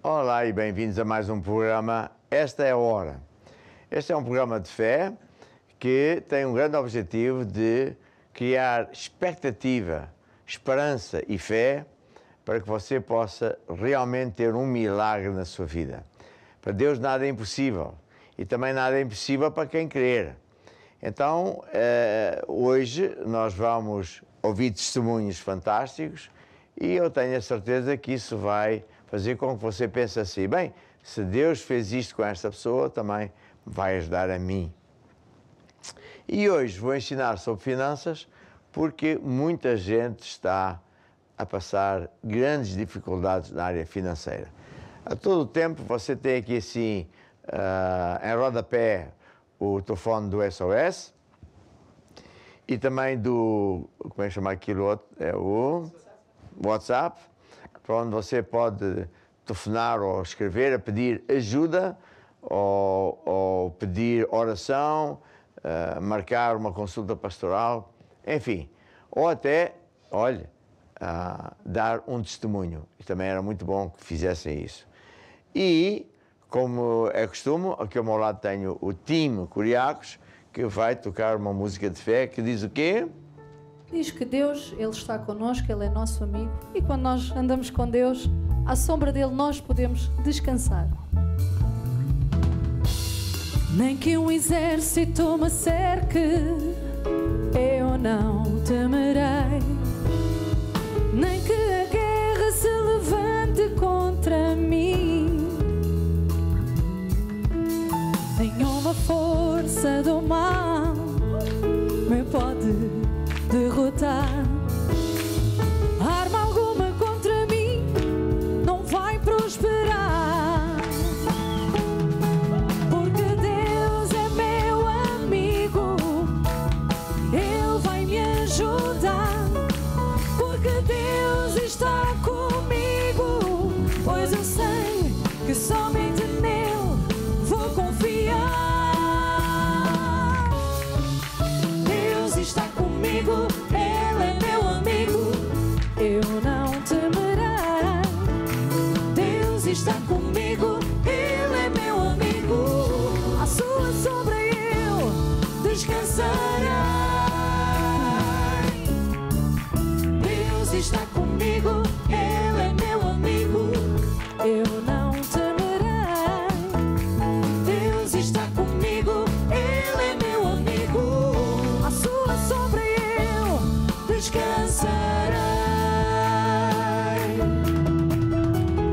Olá e bem-vindos a mais um programa Esta é a Hora. Este é um programa de fé que tem um grande objetivo de criar expectativa, esperança e fé para que você possa realmente ter um milagre na sua vida. Para Deus nada é impossível e também nada é impossível para quem crer. Então, hoje nós vamos ouvir testemunhos fantásticos e eu tenho a certeza que isso vai fazer com que você pense assim, bem, se Deus fez isto com esta pessoa, também vai ajudar a mim. E hoje vou ensinar sobre finanças porque muita gente está a passar grandes dificuldades na área financeira. A todo o tempo você tem aqui assim, em rodapé, o telefone do SOS e também do, como é que chama aquilo outro? É o WhatsApp, para onde você pode telefonar ou escrever a pedir ajuda ou pedir oração, marcar uma consulta pastoral, enfim, ou até, olha, dar um testemunho. E também era muito bom que fizessem isso. E, como é costume, aqui ao meu lado tenho o time Curiacos, que vai tocar uma música de fé que diz o quê? Diz que Deus, Ele está connosco, Ele é nosso amigo. E quando nós andamos com Deus, à sombra dEle nós podemos descansar. Nem que um exército me cerque, eu não temerei. Nem que a guerra se levante contra mim. Nenhuma força do mal me pode derrotar. Arma alguma contra mim não vai prosperar. Porque Deus é meu amigo, Ele vai me ajudar. Porque Deus está comigo, pois eu sei que somente nele vou confiar. Deus está comigo, Ele é meu amigo, eu não temerei. Deus está comigo, Ele é meu amigo, à sua sombra eu descansarei. Deus está comigo, Ele é meu amigo, eu não temerei. Deus está comigo, Ele é meu amigo, à sua sombra eu descansarei.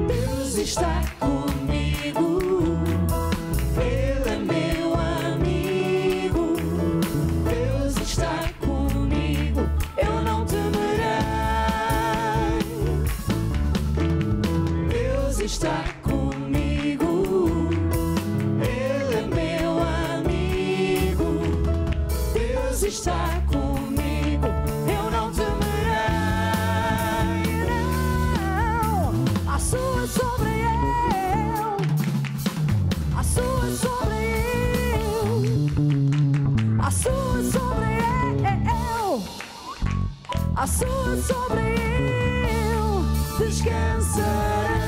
Deus está comigo, Ele é meu amigo. Deus está comigo, eu não temerei. Deus está comigo, Ele é meu amigo. Deus está comigo, eu não temerei. Não, a sua sombra eu, a sua sombra eu, a sua sombra eu, a sua sombra eu descansarei.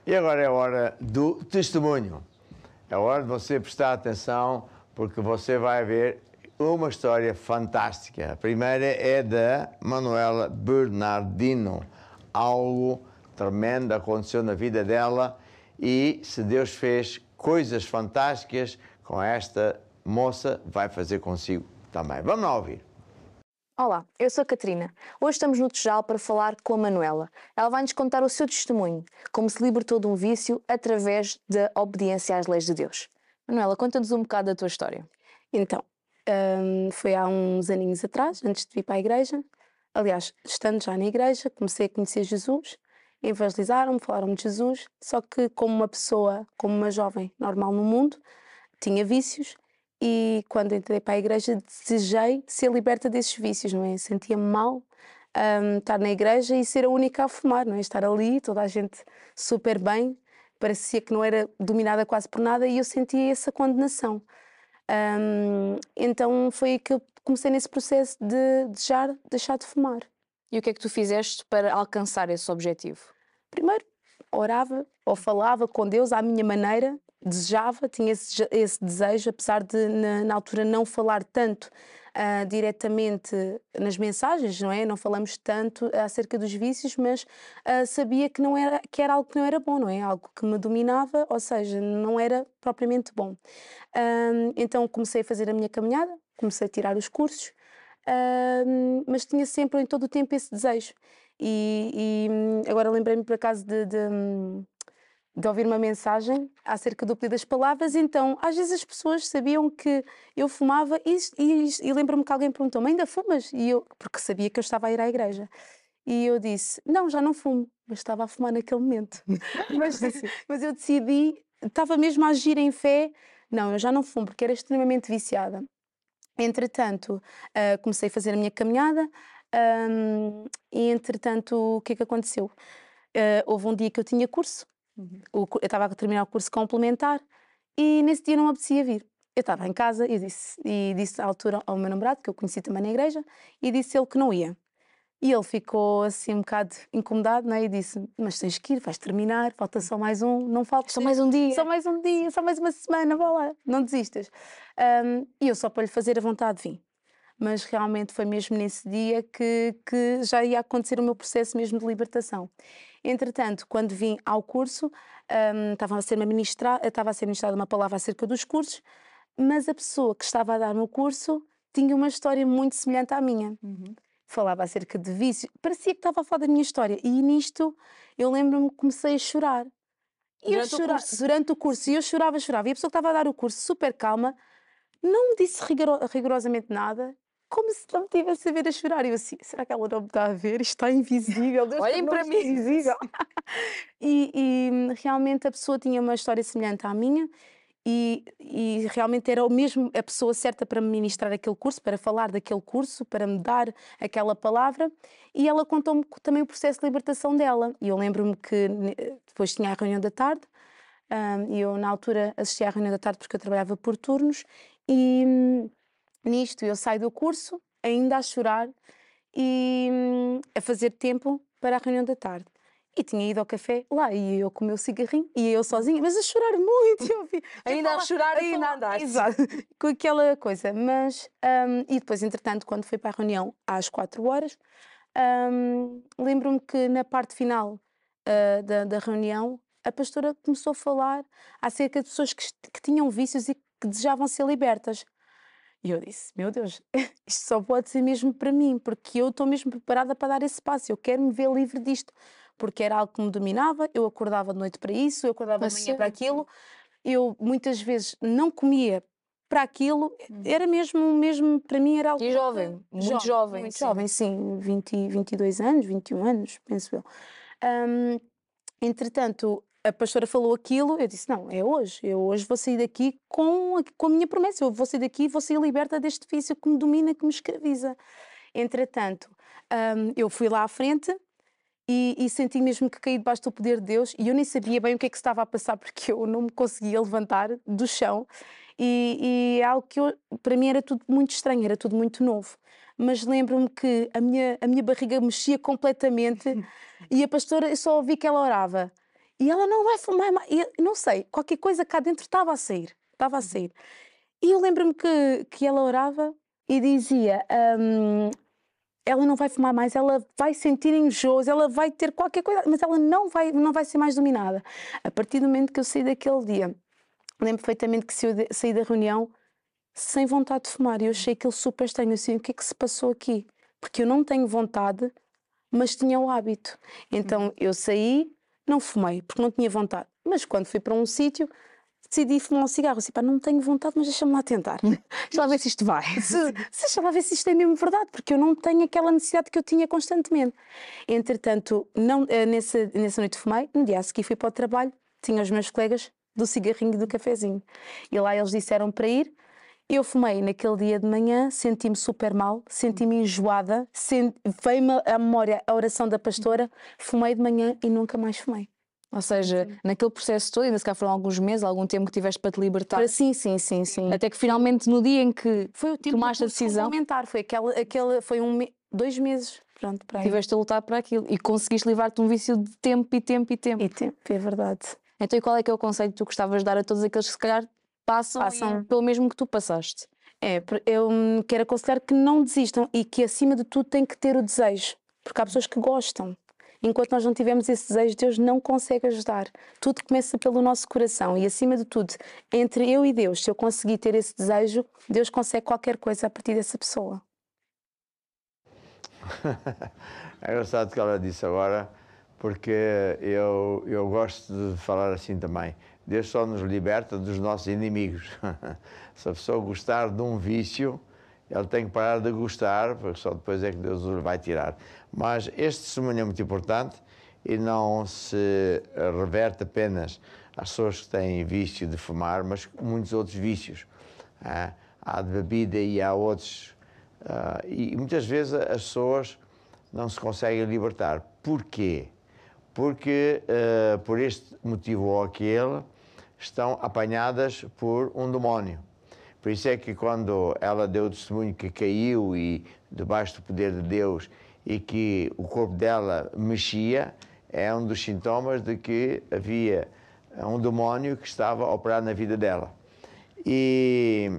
E agora é a hora do testemunho. É a hora de você prestar atenção, porque você vai ver uma história fantástica. A primeira é da Manuela Bernardino. Algo tremendo aconteceu na vida dela e se Deus fez coisas fantásticas com esta moça, vai fazer consigo também. Vamos lá ouvir. Olá, eu sou a Catarina. Hoje estamos no Tejal para falar com a Manuela. Ela vai-nos contar o seu testemunho, como se libertou de um vício através da obediência às leis de Deus. Manuela, conta-nos um bocado da tua história. Então, foi há uns aninhos atrás, antes de vir para a igreja. Aliás, estando já na igreja, comecei a conhecer Jesus, evangelizaram-me, falaram-me de Jesus, só que como uma pessoa, como uma jovem normal no mundo, tinha vícios e quando entrei para a igreja desejei ser liberta desses vícios, não é? Sentia-me mal estar na igreja e ser a única a fumar, não é? Estar ali, toda a gente super bem, parecia que não era dominada quase por nada e eu sentia essa condenação. Então foi aí que eu comecei nesse processo de desejar deixar de fumar. E o que é que tu fizeste para alcançar esse objetivo? Primeiro, orava ou falava com Deus à minha maneira, desejava, tinha esse desejo, apesar de na altura não falar tanto diretamente nas mensagens, não é? Não falamos tanto acerca dos vícios, mas sabia que que era algo que não era bom, não é? Algo que me dominava, ou seja, não era propriamente bom. Então comecei a fazer a minha caminhada, comecei a tirar os cursos, mas tinha sempre em todo o tempo esse desejo. E agora lembrei-me por acaso de ouvir uma mensagem acerca do poder das palavras, então às vezes as pessoas sabiam que eu fumava e lembro-me que alguém perguntou-me, ainda fumas? E eu, porque sabia que eu estava a ir à igreja. E eu disse, não, já não fumo, mas estava a fumar naquele momento. mas eu decidi, estava mesmo a agir em fé, não, eu já não fumo, porque era extremamente viciada. Entretanto, comecei a fazer a minha caminhada e entretanto, o que é que aconteceu? Houve um dia que eu tinha curso, eu estava a terminar o curso complementar e nesse dia não me apetecia vir. Eu estava em casa e disse à altura ao meu namorado, que eu conheci também na igreja, e disse ele que não ia. E ele ficou assim um bocado incomodado, né? E disse, mas tens que ir, vais terminar, falta só mais um, não falta. Só mais um dia. Só mais um dia, só mais uma semana, vá lá, não desistas. E eu só para lhe fazer a vontade vim. Mas realmente foi mesmo nesse dia que já ia acontecer o meu processo mesmo de libertação. Entretanto, quando vim ao curso, estava a ser ministrada uma palavra acerca dos cursos, mas a pessoa que estava a dar-me o curso tinha uma história muito semelhante à minha. Falava acerca de vício, parecia que estava a falar da minha história. E nisto, eu lembro-me que comecei a chorar. Durante o curso. E eu chorava. E a pessoa que estava a dar o curso, super calma, não me disse rigorosamente nada, como se não me tivesse a ver a chorar. E eu assim, será que ela não me está a ver? Isto está invisível. Deus, olhem para mim. Invisível. e realmente a pessoa tinha uma história semelhante à minha. E realmente era mesmo a pessoa certa para me ministrar aquele curso, para falar daquele curso, para me dar aquela palavra. E ela contou-me também o processo de libertação dela. E eu lembro-me que depois tinha a reunião da tarde, e eu na altura assistia à reunião da tarde porque eu trabalhava por turnos, e nisto eu saio do curso, ainda a chorar, e a fazer tempo para a reunião da tarde. E tinha ido ao café lá, e eu com o meu cigarrinho, e eu sozinha, mas a chorar muito. Ainda a chorar, ainda a andar. Exato, com aquela coisa. Mas, e depois, entretanto, quando fui para a reunião às 4 horas, lembro-me que na parte final da reunião, a pastora começou a falar acerca de pessoas que tinham vícios e que desejavam ser libertas. E eu disse, meu Deus, isto só pode ser mesmo para mim, porque eu estou mesmo preparada para dar esse passo, eu quero me ver livre disto. Porque era algo que me dominava, eu acordava de noite para isso, eu acordava de manhã para aquilo, eu muitas vezes não comia para aquilo, era mesmo para mim era algo... E jovem, muito jovem. Muito jovem, sim, 22 anos, 21 anos, penso eu. Entretanto, a pastora falou aquilo, eu disse, não, é hoje, eu hoje vou sair daqui com a minha promessa, eu vou sair daqui e vou sair liberta deste vício que me domina, que me escraviza. Entretanto, eu fui lá à frente, e senti mesmo que caí debaixo do poder de Deus e eu nem sabia bem o que é que se estava a passar porque eu não me conseguia levantar do chão e é algo que para mim era tudo muito estranho, era tudo muito novo. Mas lembro-me que a minha barriga mexia completamente e a pastora, eu só ouvi que ela orava. E ela não vai fumar mais, não sei, qualquer coisa cá dentro estava a sair. E eu lembro-me que ela orava e dizia... ela não vai fumar mais, ela vai sentir enjoos, ela vai ter qualquer coisa, mas ela não vai ser mais dominada. A partir do momento que eu saí daquele dia, lembro perfeitamente que saí da reunião sem vontade de fumar. E eu achei aquilo super estranho, assim, o que é que se passou aqui? Porque eu não tenho vontade, mas tinha o hábito. Então eu saí, não fumei, porque não tinha vontade. Mas quando fui para um sítio, decidi fumar um cigarro. Assim, pá, não tenho vontade, mas deixa-me lá tentar. Deixa lá ver se isto vai. Deixa lá ver se isto é mesmo verdade, porque eu não tenho aquela necessidade que eu tinha constantemente. Entretanto, nessa noite fumei, no dia a seguir fui para o trabalho, tinha os meus colegas do cigarrinho e do cafezinho. E lá eles disseram para ir, Eu fumei naquele dia de manhã, senti-me super mal, senti-me enjoada, veio-me à memória a oração da pastora, fumei de manhã e nunca mais fumei. Ou seja, naquele processo todo, ainda se cá foram alguns meses, algum tempo que tiveste para te libertar. Sim. Até que finalmente no dia em que Foi o tempo tomaste a decisão, foi foi 2 meses, pronto, para aí. tiveste a lutar para aquilo e conseguiste livrar-te de um vício de tempo e tempo e tempo. E tempo, é verdade. Então, e qual é que é o conselho que tu gostavas de dar a todos aqueles que se calhar passam pelo mesmo que tu passaste? Eu quero aconselhar que não desistam e que acima de tudo tem que ter o desejo, porque há pessoas que gostam. Enquanto nós não tivermos esse desejo, Deus não consegue ajudar. Tudo começa pelo nosso coração e acima de tudo, entre eu e Deus, se eu conseguir ter esse desejo, Deus consegue qualquer coisa a partir dessa pessoa. É engraçado que ela disse agora, porque eu gosto de falar assim também. Deus só nos liberta dos nossos inimigos. Se a pessoa gostar de um vício, ele tem que parar de gostar, porque só depois é que Deus o vai tirar. Mas este testemunho é muito importante e não se reverte apenas às pessoas que têm vício de fumar, mas muitos outros vícios. Há de bebida e há outros. E muitas vezes as pessoas não se conseguem libertar. Porquê? Porque, por este motivo ou aquele, estão apanhadas por um demónio. Por isso é que quando ela deu o testemunho que caiu e debaixo do poder de Deus e que o corpo dela mexia, é um dos sintomas de que havia um demónio que estava a operar na vida dela. E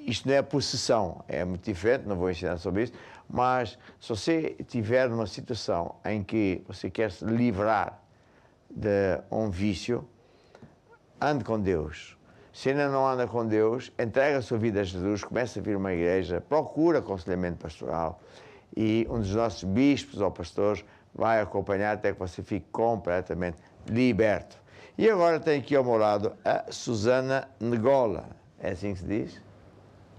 isto não é possessão, é muito diferente, não vou ensinar sobre isso, mas se você estiver numa situação em que você quer se livrar de um vício, ande com Deus. Se ainda não anda com Deus, entrega a sua vida a Jesus, começa a vir uma igreja, procura aconselhamento pastoral e um dos nossos bispos ou pastores vai acompanhar até que você fique completamente liberto. E agora tenho aqui ao meu lado a Susana Negola. É assim que se diz?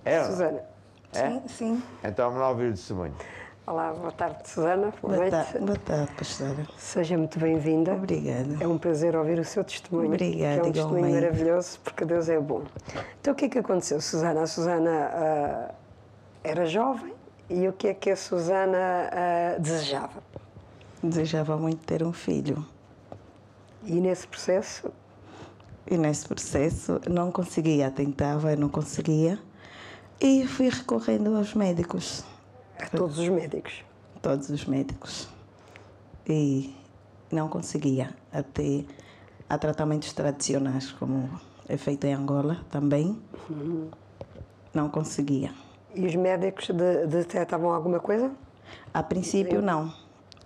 É, Susana. É? Sim. Então vamos lá ouvir o testemunho. Olá, boa tarde, Susana. Boa noite. Boa tarde, pastora. Seja muito bem-vinda. Obrigada. É um prazer ouvir o seu testemunho. Obrigada, que é um testemunho igualmente. maravilhoso, porque Deus é bom. Então, o que é que aconteceu, Susana? A Susana era jovem e o que é que a Susana desejava? Desejava muito ter um filho. E nesse processo? E nesse processo não conseguia, tentava e não conseguia. E fui recorrendo aos médicos. A todos os médicos? Todos os médicos. E não conseguia. Até há tratamentos tradicionais, como é feito em Angola também. Não conseguia. E os médicos detectavam alguma coisa? A princípio, não.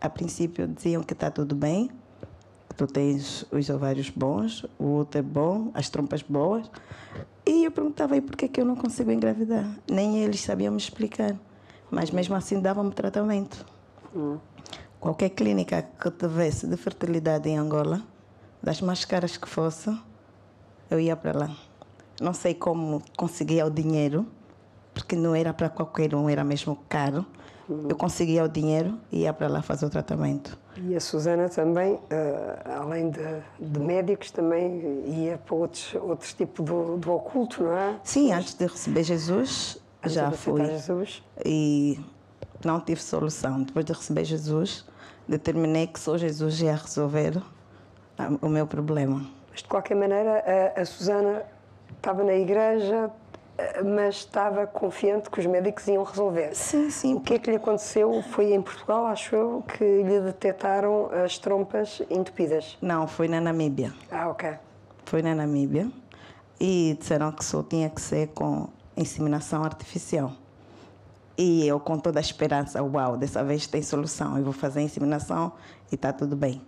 A princípio diziam que está tudo bem, que tu tens os ovários bons, o útero é bom, as trompas boas. E eu perguntava, e por que eu não consigo engravidar? Nem eles sabiam me explicar. Mas mesmo assim davam-me tratamento. Qualquer clínica que tivesse de fertilidade em Angola, das mais caras que fosse, eu ia para lá. Não sei como conseguia o dinheiro, porque não era para qualquer um, era mesmo caro. Eu conseguia o dinheiro e ia para lá fazer o tratamento. E a Susana também, além de médicos, também ia para outros tipos do oculto, não é? Sim, antes de receber Jesus, Antes já de aceitar fui. Jesus. E não tive solução. Depois de receber Jesus, determinei que só Jesus ia resolver o meu problema. Mas, de qualquer maneira, a Susana estava na igreja, mas estava confiante que os médicos iam resolver. Sim, sim. O que é que lhe aconteceu? Foi em Portugal, acho eu, que lhe detectaram as trompas entupidas. Não, foi na Namíbia. Ah, ok. Foi na Namíbia. E disseram que só tinha que ser com inseminação artificial. E eu, com toda a esperança, uau, dessa vez tem solução. Eu vou fazer a inseminação e está tudo bem.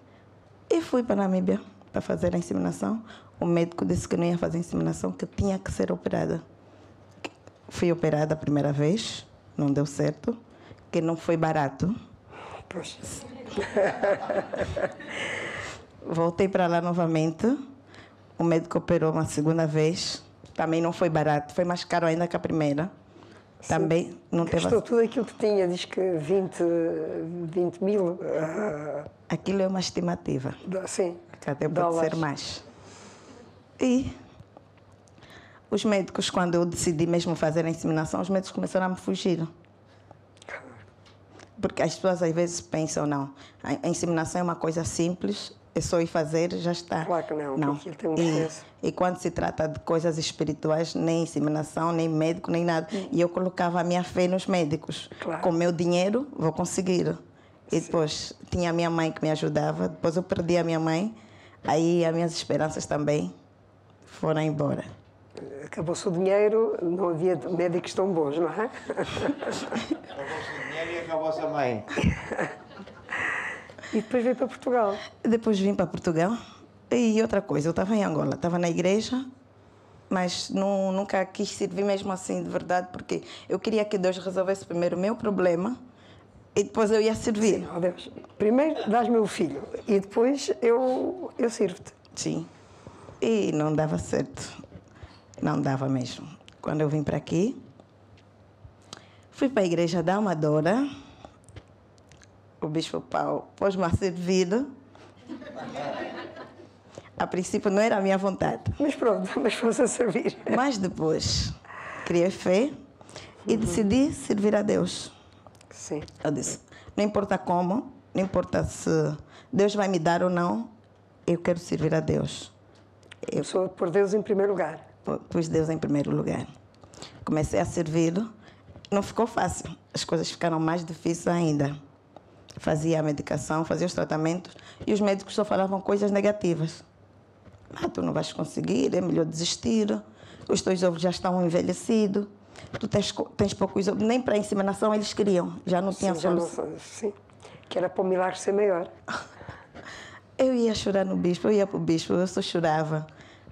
E fui para a Namíbia para fazer a inseminação. O médico disse que não ia fazer a inseminação, que tinha que ser operada. Fui operada a primeira vez, não deu certo, que não foi barato. Pois. Voltei para lá novamente, o médico operou uma segunda vez, também não foi barato, foi mais caro ainda que a primeira. Sim. Também não teve... Gastou tudo aquilo que tinha, diz que 20 mil. Aquilo é uma estimativa, Sim. que até pode dólares. ser mais. E Os médicos, quando eu decidi mesmo fazer a inseminação, os médicos começaram a me fugir. Porque as pessoas às vezes pensam, não, a inseminação é uma coisa simples, é só ir fazer e já está. Claro que não. Que aquilo tem um processo. E quando se trata de coisas espirituais, nem inseminação, nem médico, nem nada. E eu colocava a minha fé nos médicos. Claro. Com o meu dinheiro, vou conseguir. E depois tinha a minha mãe que me ajudava. Depois eu perdi a minha mãe. Aí as minhas esperanças também foram embora. Acabou-se o dinheiro, não havia médicos tão bons, não é? Acabou-se o dinheiro e acabou-se a mãe. E depois veio para Portugal. Depois vim para Portugal. E outra coisa, eu estava em Angola, estava na igreja, mas nunca quis servir mesmo assim de verdade, porque eu queria que Deus resolvesse primeiro o meu problema e depois eu ia servir. Sim, ó Deus, primeiro dás-me o filho e depois eu sirvo-te. Sim. E não dava certo. Não dava mesmo. Quando eu vim para aqui, fui para a igreja da Amadora. O Bispo Paulo pôs-me a servir. A princípio não era a minha vontade. Mas pronto, mas fosse a servir. Mas depois criei fé e decidi servir a Deus. Sim. Eu disse, não importa como, não importa se Deus vai me dar ou não, eu quero servir a Deus. Eu sou por Deus em primeiro lugar. Pus Deus em primeiro lugar. Comecei a servir, não ficou fácil. As coisas ficaram mais difíceis ainda. Fazia a medicação, fazia os tratamentos e os médicos só falavam coisas negativas. Ah, tu não vais conseguir, é melhor desistir, os teus ovos já estão envelhecidos, tu tens poucos ovos. Nem para a inseminação eles queriam, já não tinha solução. Sim, que era para o milagre ser maior. Eu ia chorar no bispo, eu ia para o bispo, eu só chorava.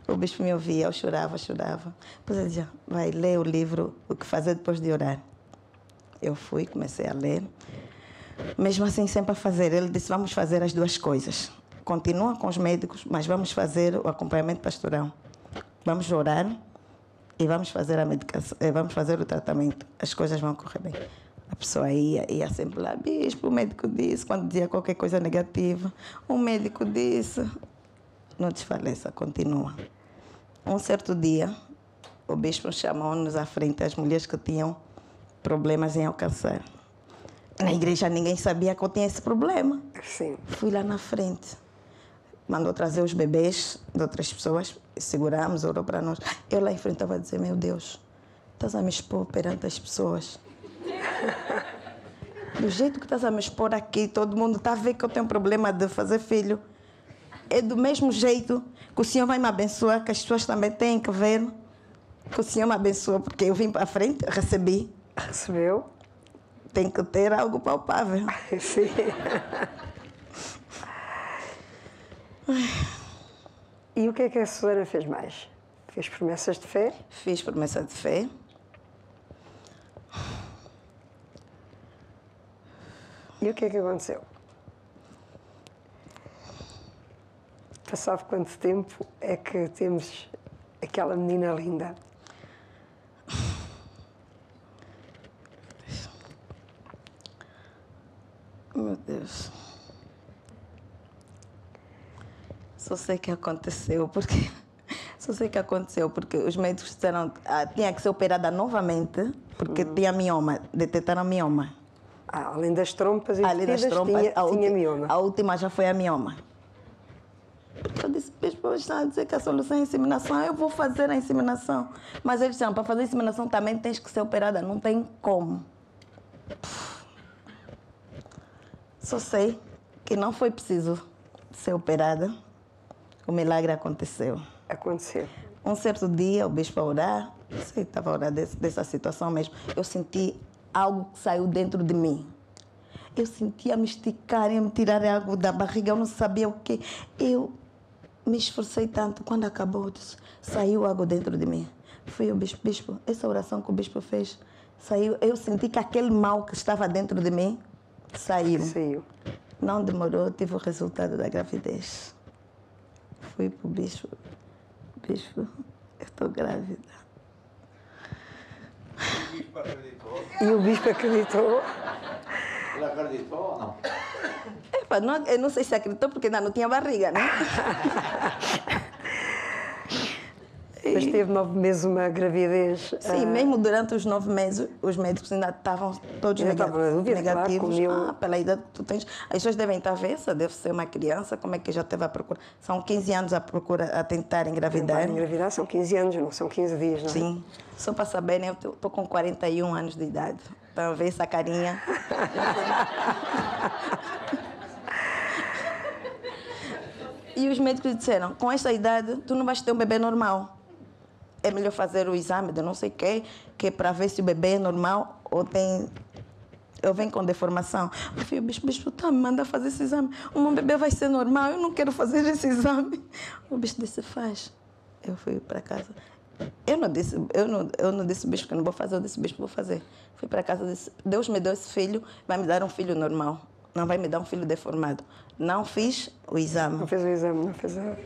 O bispo me ouvia, eu chorava. Depois ele dizia, vai ler o livro, o que fazer depois de orar. Eu fui, comecei a ler. Mesmo assim, sempre a fazer. Ele disse, vamos fazer as duas coisas. Continua com os médicos, mas vamos fazer o acompanhamento pastoral. Vamos orar e vamos fazer a medicação, vamos fazer o tratamento. As coisas vão correr bem. A pessoa ia sempre lá, bispo, o médico disse, quando dizia qualquer coisa negativa, o médico disse, não desfaleça, continua. Um certo dia, o bispo chamou-nos à frente as mulheres que tinham problemas em alcançar. Na igreja ninguém sabia que eu tinha esse problema. Sim. Fui lá na frente. Mandou trazer os bebês de outras pessoas, seguramos, orou para nós. Eu lá em frente estava a dizer, meu Deus, estás a me expor perante as pessoas. Do jeito que estás a me expor aqui, todo mundo está a ver que eu tenho problema de fazer filho. É do mesmo jeito que o Senhor vai me abençoar, que as pessoas também têm que ver que o Senhor me abençoa, porque eu vim para a frente, recebi. Recebeu? Tem que ter algo palpável. Sim. E o que é que a Susana fez mais? Fez promessas de fé? Fiz promessa de fé. E o que é que aconteceu? Passado quanto tempo é que temos aquela menina linda? Meu Deus. Só sei que aconteceu porque os médicos disseram que tinha que ser operada novamente porque tinha mioma, detectaram mioma. Além das trompas e Além das trompas, tinha mioma. A última já foi a mioma. Eu disse, bispo, estão a dizer que a solução é a inseminação, eu vou fazer a inseminação. Mas eles disseram, para fazer a inseminação também tens que ser operada, não tem como. Só sei que não foi preciso ser operada. O milagre aconteceu. Aconteceu. Um certo dia, o bispo a orar, eu sei que estava a orar dessa situação mesmo, eu senti algo que saiu dentro de mim. Eu sentia me esticar, me tirar algo da barriga, eu não sabia o quê. Eu me esforcei tanto, quando acabou, disse, saiu algo dentro de mim. Fui o bispo, essa oração que o bispo fez, saiu. Eu senti que aquele mal que estava dentro de mim saiu. Não demorou, tive o resultado da gravidez. Fui para o bispo, eu estou grávida. O bispo acreditou? E o bispo acreditou? Ele acreditou ou não? Eu não sei se acreditou porque ainda não tinha barriga, né? Mas teve 9 meses uma gravidez. Sim, mesmo durante os 9 meses, os médicos ainda estavam todos negativos. Claro, pela idade que tu tens. As pessoas devem estar a ver, essa deve ser uma criança, como é que já teve a procura? São 15 anos a procura, a tentar engravidar. Engravidar são 15 anos, não são 15 dias, não é? Sim. Só para saberem, eu estou com 41 anos de idade. Estão a ver essa carinha? E os médicos disseram, com esta idade, tu não vais ter um bebê normal. É melhor fazer o exame de não sei o quê, que é para ver se o bebê é normal ou tem... Eu venho com deformação. Eu falei, bispo, tá, me manda fazer esse exame. O meu bebê vai ser normal, eu não quero fazer esse exame. O bispo disse, faz. Eu fui para casa. Eu não disse, bispo, que eu não vou fazer. Eu disse, bispo, vou fazer. Fui para casa, disse, Deus me deu esse filho, vai me dar um filho normal. Não vai me dar um filho deformado. Não fiz o exame. Não fez o exame, não fez o...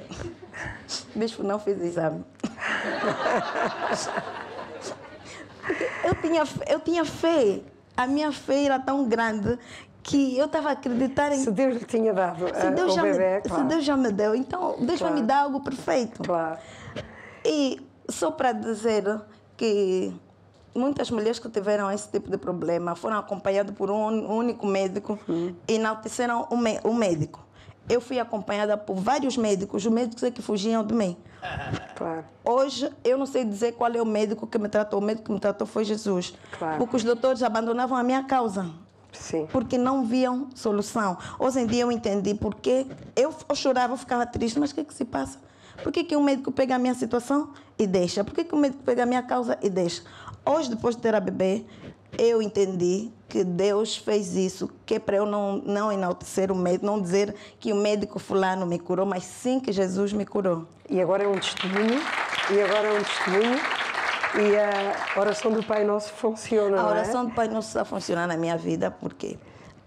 Bispo, não fiz o exame. Eu tinha fé. A minha fé era tão grande que eu estava a acreditar em... Se Deus lhe tinha dado o bebê, claro. Se Deus já me deu, então Deus vai me dar algo perfeito. Claro. E só para dizer que muitas mulheres que tiveram esse tipo de problema foram acompanhadas por um único médico e enalteceram o médico. Eu fui acompanhada por vários médicos, os médicos é que fugiam de mim. Claro. Hoje, eu não sei dizer qual é o médico que me tratou. O médico que me tratou foi Jesus. Claro. Porque os doutores abandonavam a minha causa. Sim. Porque não viam solução. Hoje em dia eu entendi porque eu chorava, eu ficava triste. Mas o que é que se passa? Por que um médico pega a minha situação e deixa? Por que um médico pega a minha causa e deixa? Hoje, depois de ter a bebê, eu entendi que Deus fez isso, que é para eu não enaltecer o médico, não dizer que o médico fulano me curou, mas sim que Jesus me curou. E agora é um testemunho, e a oração do Pai Nosso funciona, A oração do Pai Nosso está a funcionar na minha vida, porque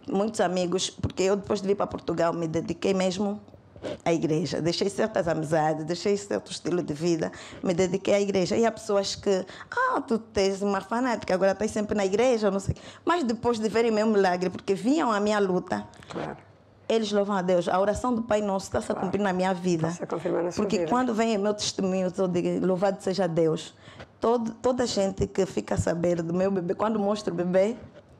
muitos amigos, porque eu depois de vir para Portugal me dediquei mesmo à igreja, deixei certas amizades, deixei certo estilo de vida, me dediquei à igreja. E há pessoas que, tu tens uma fanática, agora estás sempre na igreja, não sei. Mas depois de verem meu milagre, porque viam a minha luta, claro, eles louvam a Deus. A oração do Pai Nosso está-se a cumprir na minha vida. Está-se a confirmar na sua porque vida. Quando vem o meu testemunho, eu digo, louvado seja Deus. Toda gente que fica a saber do meu bebê, quando mostro o bebê,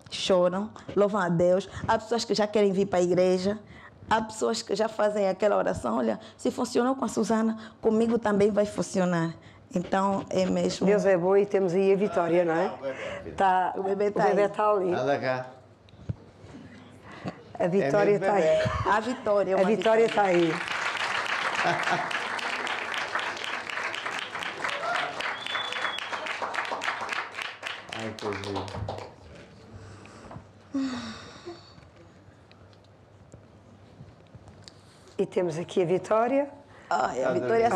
choram, louvam a Deus. Há pessoas que já querem vir para a igreja. Há pessoas que já fazem aquela oração, olha, se funcionou com a Susana, comigo também vai funcionar. Então, é mesmo... Deus é bom e temos aí a Vitória, não é? O bebê está ali. Anda cá. A Vitória está aí. A Vitória. A Vitória está aí. Ai, que lindo. E temos aqui a Vitória. A Vitória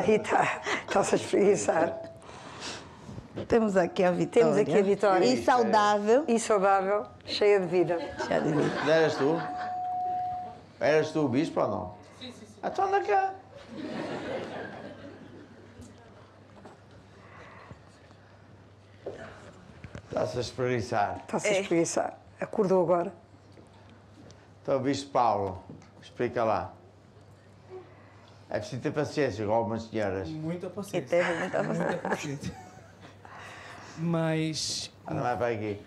está-se a espreguiçar. Temos aqui a Vitória. Temos aqui a Vitória. E saudável. E saudável, cheia de vida. Cheia de vida. Eras tu? Eras tu o bispo ou não? Sim. Então anda cá. Está-se a espreguiçar. Está-se a espreguiçar. Acordou agora. Então, bispo Paulo, explica lá. É preciso ter paciência com algumas senhoras. Muita paciência. E teve muita paciência. Muita paciência. Mas... Anda mais para aqui.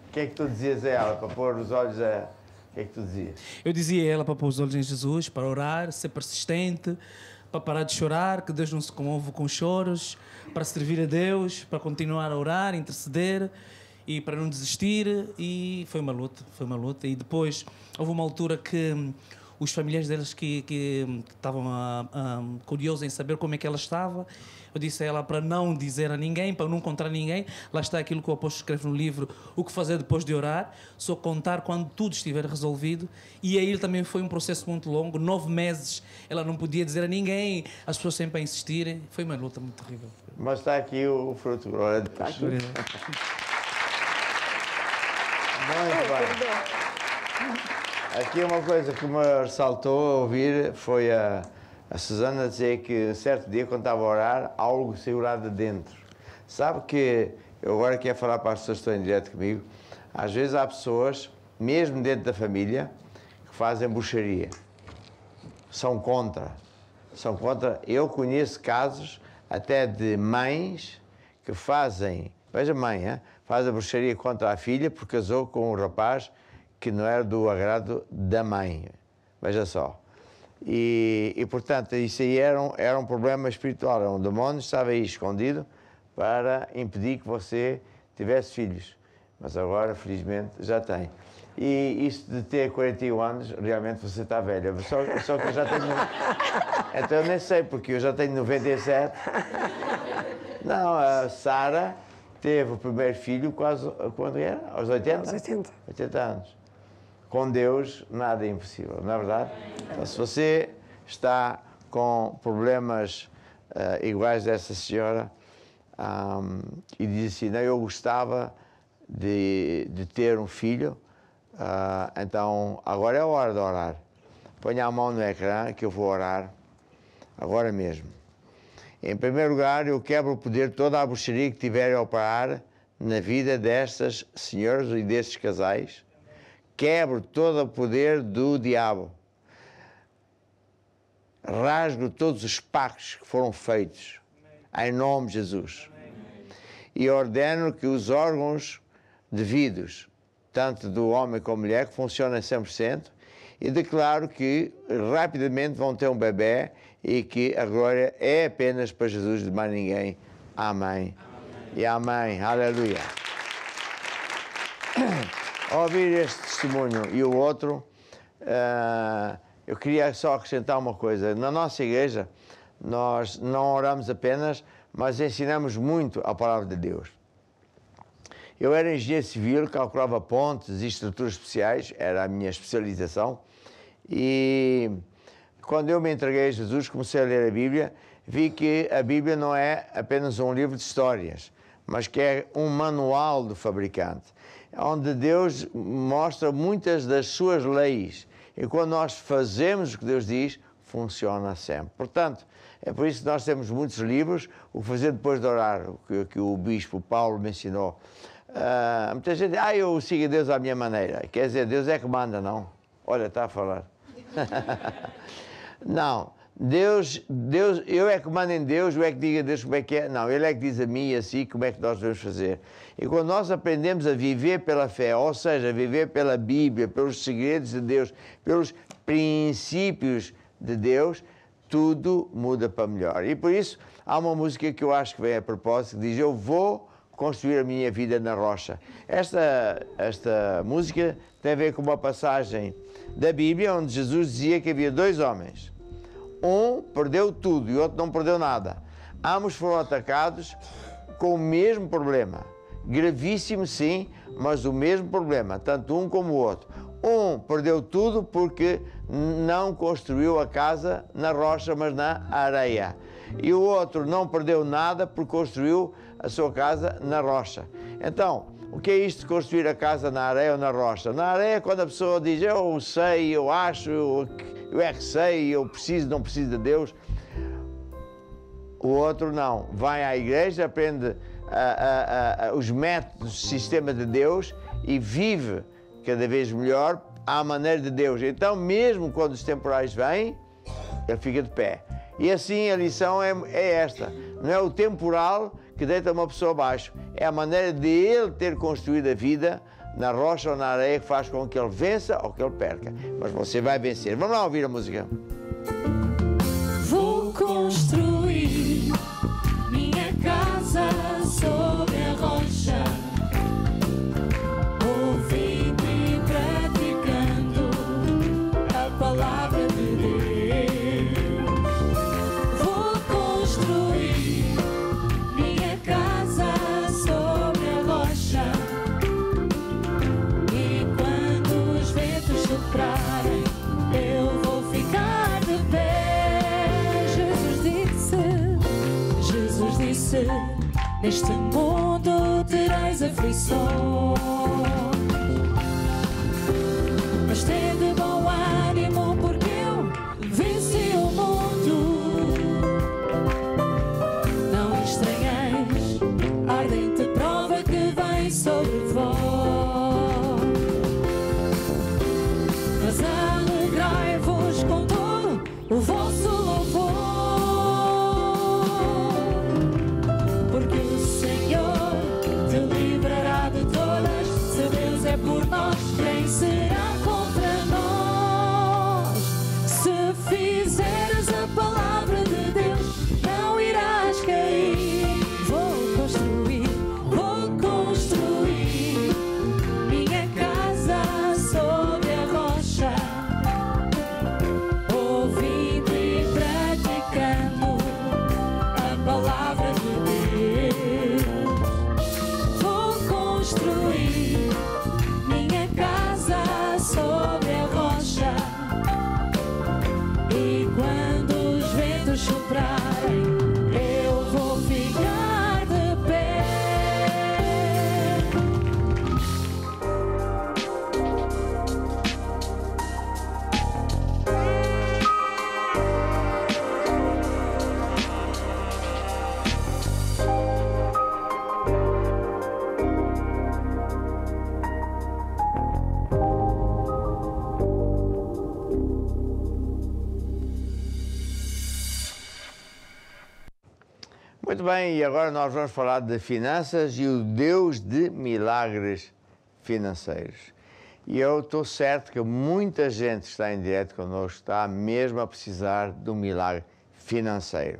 O que é que tu dizias a ela para pôr os olhos a... O que é que tu dizias? Eu dizia a ela para pôr os olhos em Jesus, para orar, ser persistente, para parar de chorar, que Deus não se comove com choros, para servir a Deus, para continuar a orar, interceder e para não desistir. E foi uma luta, foi uma luta. E depois houve uma altura que os familiares deles que estavam curiosos em saber como é que ela estava, eu disse a ela para não dizer a ninguém, para não contar a ninguém. Lá está aquilo que o apóstolo escreve no livro, o que fazer depois de orar, só contar quando tudo estiver resolvido. E aí também foi um processo muito longo, 9 meses, ela não podia dizer a ninguém, as pessoas sempre a insistirem, foi uma luta muito terrível. Mas está aqui o fruto, glória a Deus. Muito bem. Aqui uma coisa que me ressaltou a ouvir foi a Susana dizer que certo dia, quando estava a orar, algo saiu lá de dentro. Sabe que, eu agora quero falar para as pessoas que estão em direto comigo, às vezes há pessoas, mesmo dentro da família, que fazem bruxaria. São contra. Eu conheço casos até de mães que fazem, veja mãe, faz a bruxaria contra a filha porque casou com um rapaz que não era do agrado da mãe. Veja só. E portanto, isso aí era um problema espiritual, era um demónio que estava aí escondido para impedir que você tivesse filhos. Mas agora, felizmente, já tem. E isso de ter 41 anos, realmente você está velha. Só que eu já tenho... Então eu nem sei, porque eu já tenho 97. Não, a Sara teve o primeiro filho quase... Quando era? Aos 80? Aos 80. 80 anos. Com Deus, nada é impossível, não é verdade? Então, se você está com problemas iguais dessa senhora e diz assim, não, eu gostava de ter um filho, então agora é a hora de orar. Ponha a mão no ecrã que eu vou orar agora mesmo. Em primeiro lugar, eu quebro o poder de toda a bruxaria que tiver a operar na vida destas senhoras e destes casais. Quebro todo o poder do diabo. Rasgo todos os pactos que foram feitos, em nome de Jesus. E ordeno que os órgãos devidos, tanto do homem como da mulher, que funcionem 100%, e declaro que rapidamente vão ter um bebê e que a glória é apenas para Jesus, de mais ninguém. Amém. E amém. Aleluia. Ao ouvir este testemunho e o outro, eu queria só acrescentar uma coisa. Na nossa igreja, nós não oramos apenas, mas ensinamos muito a palavra de Deus. Eu era engenheiro civil, calculava pontes e estruturas especiais, era a minha especialização, e quando eu me entreguei a Jesus, comecei a ler a Bíblia, vi que a Bíblia não é apenas um livro de histórias, mas que é um manual do fabricante, onde Deus mostra muitas das suas leis. E quando nós fazemos o que Deus diz, funciona sempre. Portanto, é por isso que nós temos muitos livros, o que fazer depois de orar, o que o bispo Paulo me ensinou. Muita gente diz, eu sigo a Deus à minha maneira. Quer dizer, Deus é que manda, não? Olha, está a falar. Não. Deus, eu é que mando em Deus, eu é que digo a Deus como é que é. Não, Ele é que diz a mim e assim como é que nós devemos fazer. E quando nós aprendemos a viver pela fé, ou seja, a viver pela Bíblia, pelos segredos de Deus, pelos princípios de Deus, tudo muda para melhor. E por isso, há uma música que eu acho que vem a propósito, que diz, eu vou construir a minha vida na rocha. Esta música tem a ver com uma passagem da Bíblia, onde Jesus dizia que havia dois homens. Um perdeu tudo e o outro não perdeu nada. Ambos foram atacados com o mesmo problema. Gravíssimo, sim, mas o mesmo problema, tanto um como o outro. Um perdeu tudo porque não construiu a casa na rocha, mas na areia. E o outro não perdeu nada porque construiu a sua casa na rocha. Então, o que é isto de construir a casa na areia ou na rocha? Na areia, quando a pessoa diz, eu sei, eu acho, eu é que sei, eu preciso, não preciso de Deus. O outro não. Vai à igreja, aprende os métodos, o sistema de Deus e vive cada vez melhor à maneira de Deus. Então, mesmo quando os temporais vêm, ele fica de pé. E assim a lição é esta. Não é o temporal que deita uma pessoa abaixo. É a maneira de ele ter construído a vida na rocha ou na areia que faz com que ele vença ou que ele perca. Mas você vai vencer. Vamos lá ouvir a música. Vou construir minha casa sobre a rocha, ouvindo e praticando a palavra de Deus. Vou construir minha casa sobre a rocha, e quando os ventos soprarem, eu vou ficar de pé. Jesus disse, neste mundo tereis aflição, mas tende bom ânimo, porque eu venci o mundo. Não estranheis a ardente prova que vem sobre vós, mas alegrai-vos com todo o vosso louvor. por nós, quem será contra nós? Se fizeres a palavra de Deus, não irás cair. Vou construir minha casa sobre a rocha, ouvindo e praticando a palavra de Deus. Vou construir minha casa sobre a rocha, e quando os ventos soprarem, eu vou ficar de pé. Muito bem, e agora nós vamos falar de finanças e o Deus de milagres financeiros. E eu estou certo que muita gente que está em direto connosco está mesmo a precisar de um milagre financeiro.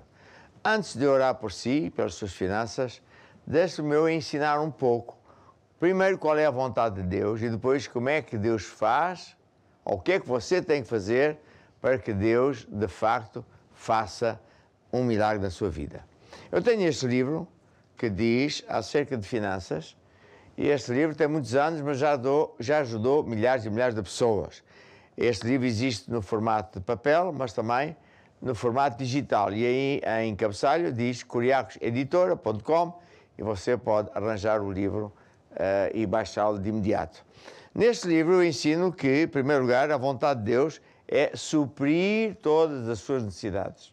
Antes de orar por si e pelas suas finanças, deixe-me eu ensinar um pouco. Primeiro, qual é a vontade de Deus, e depois como é que Deus faz, ou o que é que você tem que fazer para que Deus, de facto, faça um milagre na sua vida. Eu tenho este livro que diz acerca de finanças, e este livro tem muitos anos, mas já ajudou milhares e milhares de pessoas. Este livro existe no formato de papel, mas também no formato digital. E aí, em cabeçalho, diz curiacoseditora.com, e você pode arranjar o livro e baixá-lo de imediato. Neste livro eu ensino que, em primeiro lugar, a vontade de Deus é suprir todas as suas necessidades.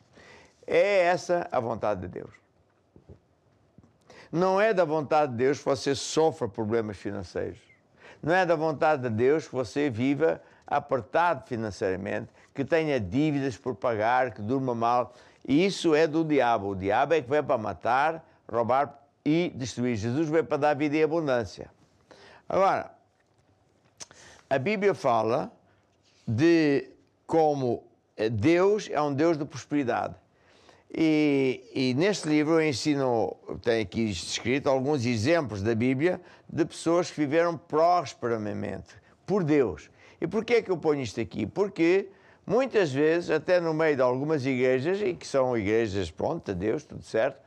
É essa a vontade de Deus. Não é da vontade de Deus que você sofra problemas financeiros. Não é da vontade de Deus que você viva apertado financeiramente, que tenha dívidas por pagar, que durma mal. Isso é do diabo. O diabo é que veio para matar, roubar e destruir. Jesus veio para dar vida e abundância. Agora, a Bíblia fala de como Deus é um Deus de prosperidade. E neste livro eu ensino, tenho aqui escrito alguns exemplos da Bíblia de pessoas que viveram prosperamente por Deus. E porquê é que eu ponho isto aqui? Porque muitas vezes, até no meio de algumas igrejas, e que são igrejas, pronto, a Deus, tudo certo,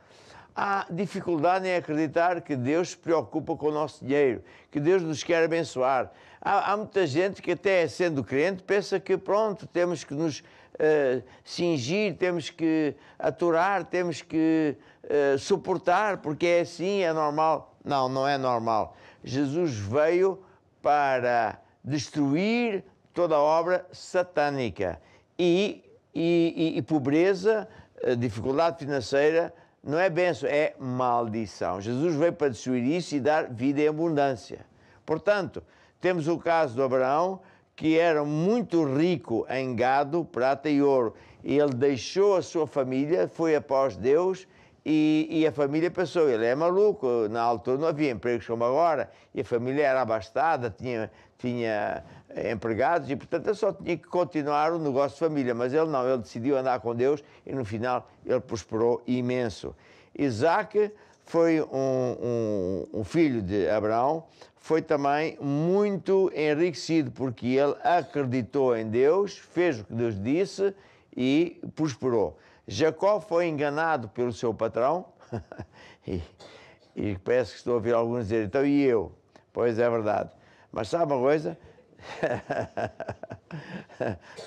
há dificuldade em acreditar que Deus se preocupa com o nosso dinheiro, que Deus nos quer abençoar. Há muita gente que até sendo crente pensa que pronto, temos que nos cingir, temos que aturar, temos que suportar, porque é assim, é normal. Não, não é normal. Jesus veio para destruir toda a obra satânica e pobreza, dificuldade financeira, não é bênção, é maldição. Jesus veio para destruir isso e dar vida em abundância. Portanto, temos o caso de Abraão, que era muito rico em gado, prata e ouro. E ele deixou a sua família, foi após Deus, e a família pensou, ele é maluco, na altura não havia empregos como agora, e a família era abastada, tinha empregados, e portanto ele só tinha que continuar o negócio de família, mas ele não, ele decidiu andar com Deus, e no final ele prosperou imenso. Isaac foi um filho de Abraão, foi também muito enriquecido, porque ele acreditou em Deus, fez o que Deus disse e prosperou. Jacó foi enganado pelo seu patrão, e parece que estou a ouvir alguns dizer, então e eu? Pois é verdade. Mas sabe uma coisa?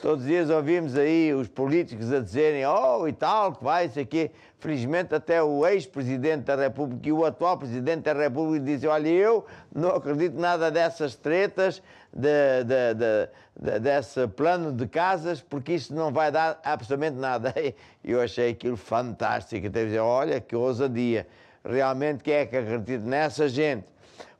Todos os dias ouvimos aí os políticos a dizerem, oh, e tal, que vai, isso aqui. Felizmente até o ex-presidente da República e o atual presidente da República dizem, olha, eu não acredito nada dessas tretas, desse plano de casas, porque isso não vai dar absolutamente nada. E eu achei aquilo fantástico, até dizer, olha, que ousadia. Realmente quem é que acredita nessa gente?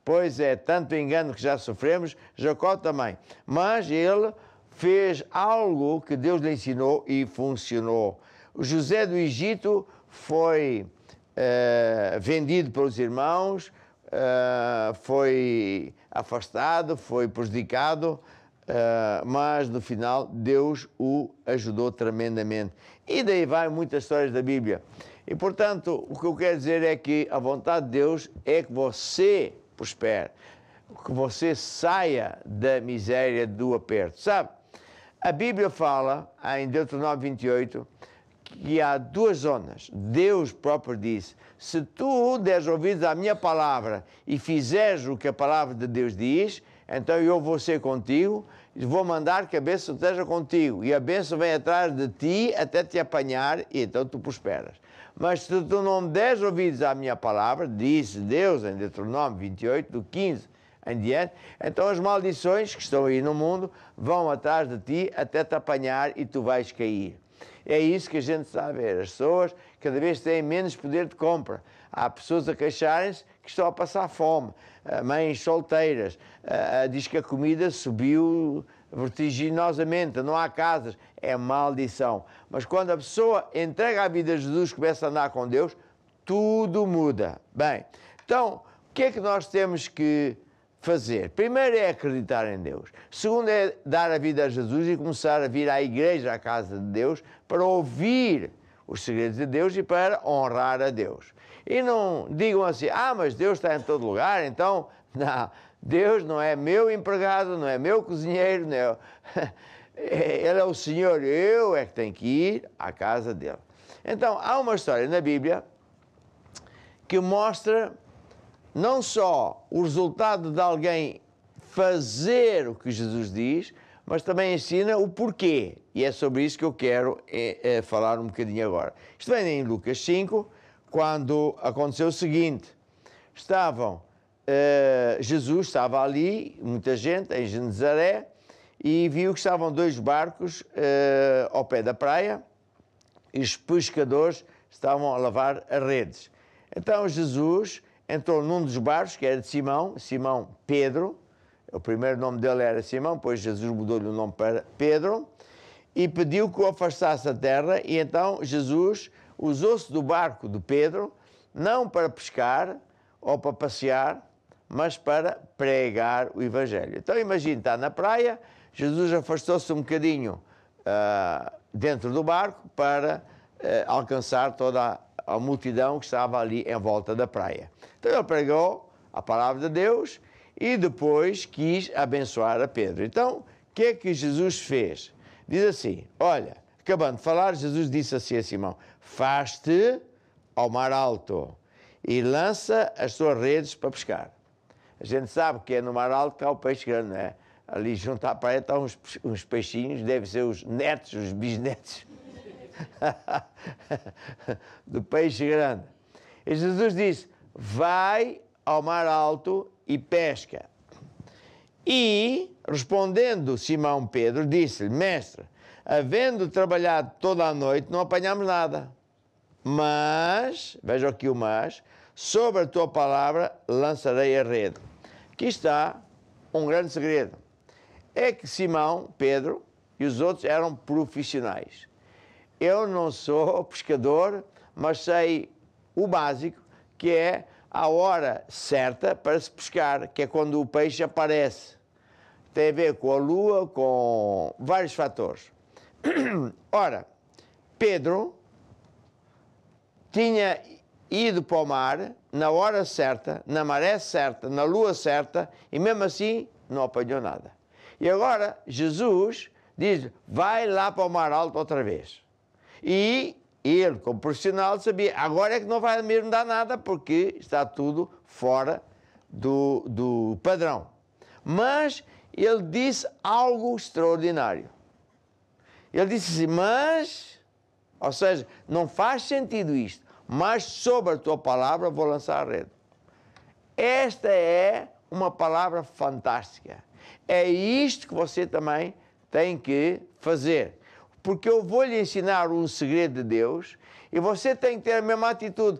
Pois é, tanto engano que já sofremos, Jacó também. Mas ele fez algo que Deus lhe ensinou e funcionou. O José do Egito foi vendido pelos irmãos, foi afastado, foi prejudicado, mas no final Deus o ajudou tremendamente. E daí vai muitas histórias da Bíblia. E portanto, o que eu quero dizer é que a vontade de Deus é que você prospere, que você saia da miséria, do aperto. Sabe, a Bíblia fala, em Deuteronômio 28, que há duas zonas. Deus próprio disse: se tu deres ouvidos à minha palavra e fizeres o que a palavra de Deus diz, então eu vou ser contigo, vou mandar que a bênção esteja contigo, e a bênção vem atrás de ti até te apanhar, e então tu prosperas. Mas se tu não deres ouvidos à minha palavra, disse Deus em Deuteronômio 28, do 15 em diante, então as maldições que estão aí no mundo vão atrás de ti até te apanhar e tu vais cair. É isso que a gente está a ver. As pessoas cada vez têm menos poder de compra. Há pessoas a queixarem-se que estão a passar fome. Mães solteiras. Diz que a comida subiu vertiginosamente. Não há casas. É maldição. Mas quando a pessoa entrega a vida a Jesus e começa a andar com Deus, tudo muda. Bem, então, o que é que nós temos que fazer? Primeiro é acreditar em Deus. Segundo é dar a vida a Jesus e começar a vir à igreja, à casa de Deus, para ouvir os segredos de Deus e para honrar a Deus. E não digam assim: mas Deus está em todo lugar, então, não, Deus não é meu empregado, não é meu cozinheiro, não é... Ele é o Senhor, eu é que tenho que ir à casa dele. Então, há uma história na Bíblia que mostra não só o resultado de alguém fazer o que Jesus diz, mas também ensina o porquê. E é sobre isso que eu quero falar um bocadinho agora. Isto vem em Lucas 5, quando aconteceu o seguinte. Jesus estava ali, muita gente, em Genezaré, e viu que estavam dois barcos ao pé da praia, e os pescadores estavam a lavar as redes. Então Jesus entrou num dos barcos, que era de Simão Pedro. O primeiro nome dele era Simão, depois Jesus mudou-lhe o nome para Pedro, e pediu que o afastasse da terra, e então Jesus usou-se do barco de Pedro, não para pescar ou para passear, mas para pregar o Evangelho. Então imagine, está na praia, Jesus afastou-se um bocadinho dentro do barco para alcançar toda a multidão que estava ali em volta da praia. Então ele pregou a palavra de Deus e depois quis abençoar a Pedro. Então, o que é que Jesus fez? Diz assim, olha, acabando de falar, Jesus disse assim a Simão: faz-te ao mar alto e lança as tuas redes para pescar. A gente sabe que é no mar alto que há o peixe grande, não é? Ali junto à praia estão uns peixinhos, devem ser os netos, os bisnetos do peixe grande. E Jesus disse: vai ao mar alto e pesca. E, respondendo Simão Pedro, disse-lhe: mestre, havendo trabalhado toda a noite, não apanhamos nada. Mas, veja aqui o mas, sobre a tua palavra lançarei a rede. Aqui está um grande segredo. É que Simão, Pedro e os outros eram profissionais. Eu não sou pescador, mas sei o básico, que é a hora certa para se pescar, que é quando o peixe aparece. Tem a ver com a lua, com vários fatores. Ora, Pedro tinha ido para o mar na hora certa, na maré certa, na lua certa, e mesmo assim não apanhou nada. E agora Jesus diz: vai lá para o mar alto outra vez. E ele, como profissional, sabia, agora é que não vai mesmo dar nada, porque está tudo fora do padrão. Mas ele disse algo extraordinário. Ele disse assim: mas, ou seja, não faz sentido isto, mas sobre a tua palavra vou lançar a rede. Esta é uma palavra fantástica. É isto que você também tem que fazer. Porque eu vou lhe ensinar um segredo de Deus e você tem que ter a mesma atitude.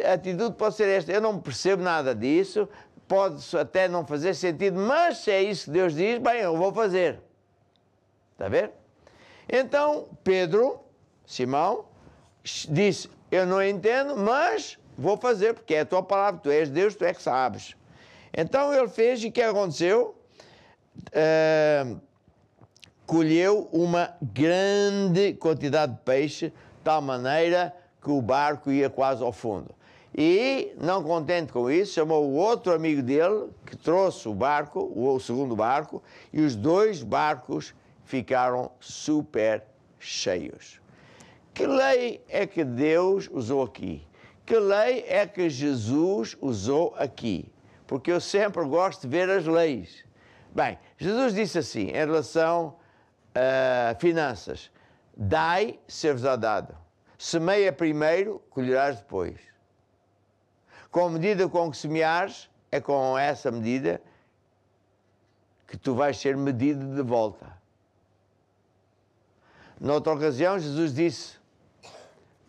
A atitude pode ser esta: eu não percebo nada disso, pode até não fazer sentido, mas se é isso que Deus diz, bem, eu vou fazer. Está a ver? Então, Pedro, Simão, disse: eu não entendo, mas vou fazer, porque é a tua palavra, tu és Deus, tu é que sabes. Então ele fez e o que aconteceu? Colheu uma grande quantidade de peixe, de tal maneira que o barco ia quase ao fundo. E, não contente com isso, chamou o outro amigo dele, que trouxe o barco, o segundo barco, e os dois barcos ficaram super cheios. Que lei é que Deus usou aqui? Que lei é que Jesus usou aqui? Porque eu sempre gosto de ver as leis. Bem, Jesus disse assim, em relação a finanças: dai, ser-vos-á dado. Semeia primeiro, colherás depois. Com a medida com que semeares, é com essa medida que tu vais ser medido de volta. Noutra ocasião, Jesus disse: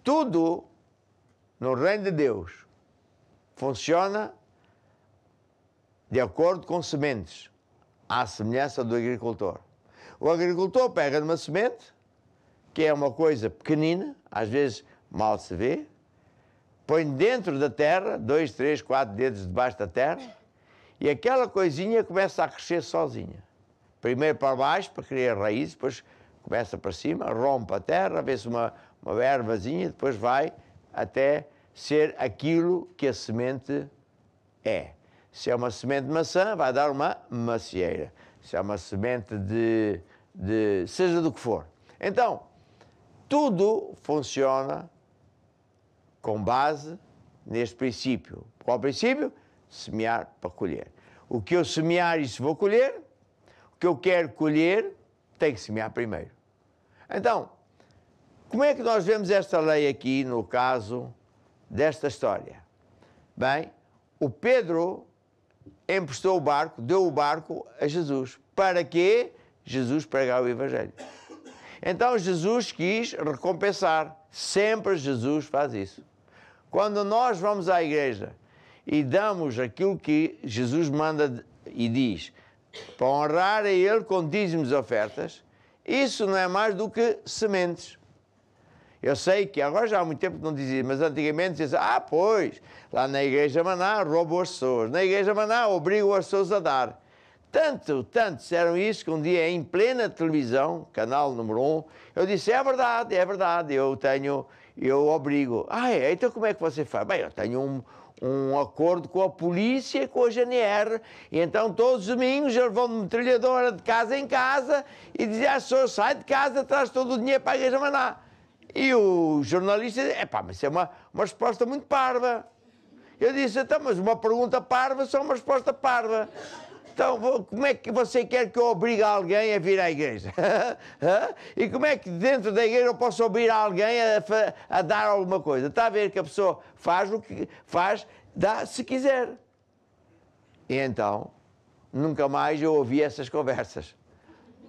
tudo no reino de Deus funciona de acordo com sementes, à semelhança do agricultor. O agricultor pega numa semente, que é uma coisa pequenina, às vezes mal se vê, põe dentro da terra, 2, 3, 4 dedos debaixo da terra, e aquela coisinha começa a crescer sozinha. Primeiro para baixo, para criar raízes, depois começa para cima, rompe a terra, vê-se uma ervazinha, depois vai até ser aquilo que a semente é. Se é uma semente de maçã, vai dar uma macieira. Se é uma semente de seja do que for. Então, tudo funciona com base neste princípio. Qual princípio? Semear para colher. O que eu semear, isso vou colher. O que eu quero colher, tem que semear primeiro. Então, como é que nós vemos esta lei aqui no caso desta história? Bem, o Pedro emprestou o barco, deu o barco a Jesus. Para quê? Jesus pregar o Evangelho. Então Jesus quis recompensar. Sempre Jesus faz isso. Quando nós vamos à igreja e damos aquilo que Jesus manda e diz, para honrar a Ele com dízimos e ofertas, isso não é mais do que sementes. Eu sei que agora já há muito tempo que não dizia, mas antigamente dizia, pois, lá na Igreja Maná roubam as pessoas, na Igreja Maná obrigam as pessoas a dar. Tanto disseram isso que um dia em plena televisão, canal número 1, eu disse, é verdade, eu obrigo. Então como é que você faz? Bem, eu tenho um acordo com a polícia e com a GNR, e então todos os domingos eles vão de metralhadora de casa em casa e dizem às pessoas, sai de casa, traz todo o dinheiro para a Igreja Maná. E o jornalista diz, mas isso é uma resposta muito parva. Eu disse, então, mas uma pergunta parva só uma resposta parva. Então, como é que você quer que eu obrigue alguém a vir à igreja? E como é que dentro da igreja eu posso obrigar alguém a dar alguma coisa? Está a ver que a pessoa faz o que faz, dá se quiser. E então, nunca mais eu ouvi essas conversas.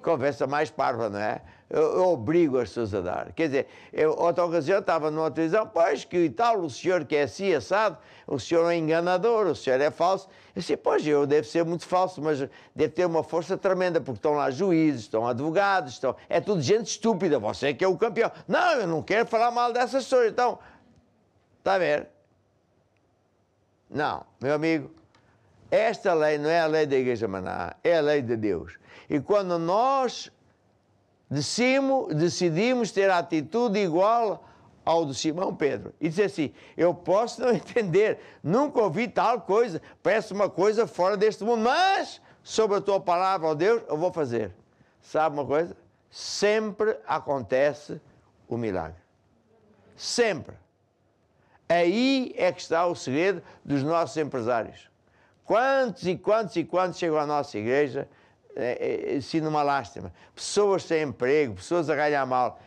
Conversa mais parva, não é? Eu obrigo as pessoas a dar. Quer dizer, outra ocasião estava numa televisão, pois que e tal, o senhor que é assim, assado, o senhor é enganador, o senhor é falso. Eu disse, pois, eu devo ser muito falso, mas deve ter uma força tremenda, porque estão lá juízes, estão advogados, é tudo gente estúpida, você que é o campeão. Não, eu não quero falar mal dessas pessoas, então, está a ver? Não, meu amigo, esta lei não é a lei da Igreja Maná, é a lei de Deus. E quando nós decidimos ter a atitude igual ao de Simão Pedro e dizer assim, eu posso não entender, nunca ouvi tal coisa, parece uma coisa fora deste mundo, mas sobre a tua palavra, ó Deus, eu vou fazer. Sabe uma coisa? Sempre acontece o milagre. Sempre. Aí é que está o segredo dos nossos empresários. Quantos e quantos chegam à nossa igreja, sendo uma lástima. Pessoas sem emprego, pessoas a ganhar mal.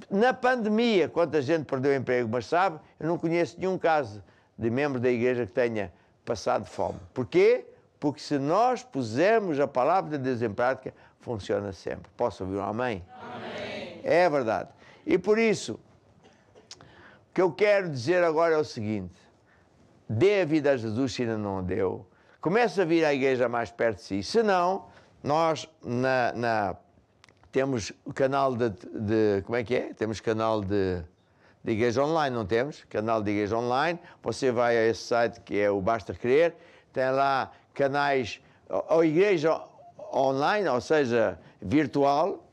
Na pandemia, quanta gente perdeu emprego, mas sabe, eu não conheço nenhum caso de membro da igreja que tenha passado fome. Porquê? Porque se nós pusermos a palavra de Deus em prática, funciona sempre. Posso ouvir um amém? Amém. É verdade. E por isso, o que eu quero dizer agora é o seguinte, dê a vida a Jesus se ainda não deu. Comece a vir à igreja mais perto de si. Se não, nós temos o canal de como é que é? Temos canal de de igreja online, não temos? Canal de igreja online. Você vai a esse site que é o Basta Crer, tem lá canais, ou igreja online, ou seja, virtual.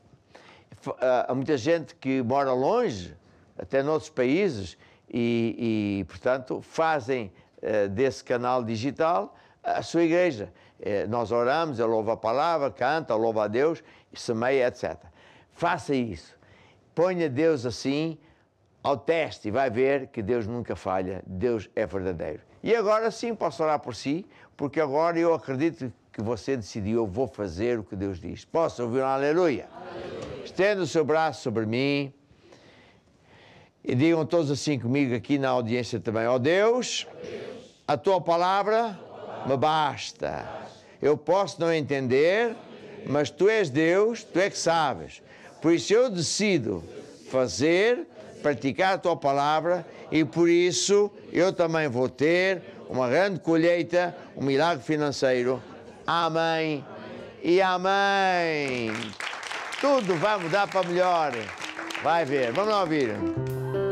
Há muita gente que mora longe, até noutros países, e portanto, fazem desse canal digital a sua igreja. Nós oramos, ele ouve a palavra, canta, louva a Deus, semeia, etc. Faça isso. Ponha Deus assim ao teste e vai ver que Deus nunca falha. Deus é verdadeiro. E agora sim posso orar por si, porque agora eu acredito que você decidiu, eu vou fazer o que Deus diz. Posso ouvir um aleluia? Aleluia. Estenda o seu braço sobre mim e digam todos assim comigo aqui na audiência também. Ó Deus, a tua palavra me basta. Eu posso não entender, mas tu és Deus, tu é que sabes. Por isso eu decido fazer, praticar a tua palavra e por isso eu também vou ter uma grande colheita, um milagre financeiro. Amém e amém. Tudo vai mudar para melhor. Vai ver. Vamos lá ouvir.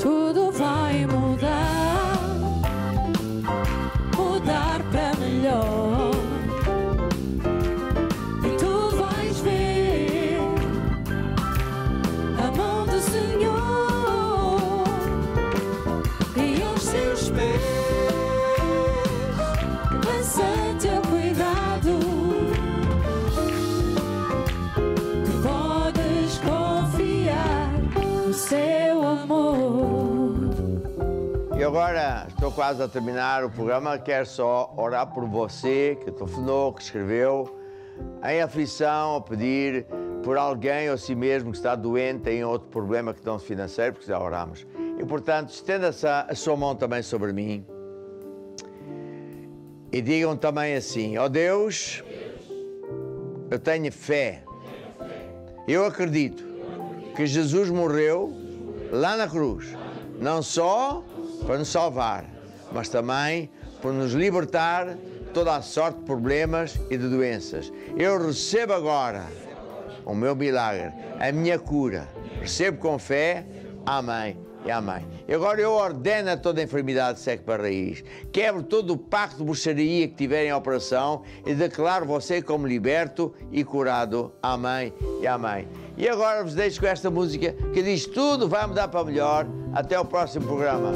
Tudo vai mudar, mudar para melhor. E tu vais ver a mão do Senhor e aos seus pés lança teu cuidado. Tu podes confiar no seu amor. E agora estou quase a terminar o programa. Quero só orar por você que telefonou, que escreveu, em aflição, a pedir por alguém ou si mesmo que está doente, tem outro problema que não financeiro, porque já oramos. E portanto, estenda a sua mão também sobre mim. E digam também assim: ó Deus, eu tenho fé. Eu acredito que Jesus morreu lá na cruz, não só para nos salvar, mas também para nos libertar de toda a sorte de problemas e de doenças. Eu recebo agora o meu milagre, a minha cura. Recebo com fé. Amém e amém. E agora eu ordeno a toda a enfermidade seque para a raiz. Quebro todo o pacto de bruxaria que tiver em operação e declaro você como liberto e curado. Amém e amém. E agora vos deixo com esta música que diz: tudo vai mudar para melhor. Até o próximo programa.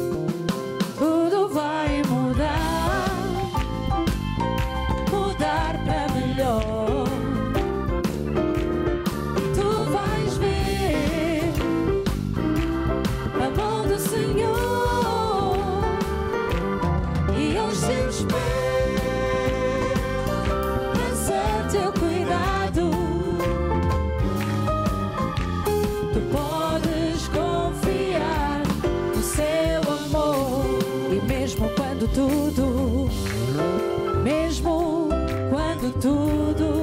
Tudo vai mudar, mudar para melhor. Tu vais ver a mão do Senhor e aos seus pés lança teu cuidado. Tu podes confiar no seu amor. E mesmo quando tudo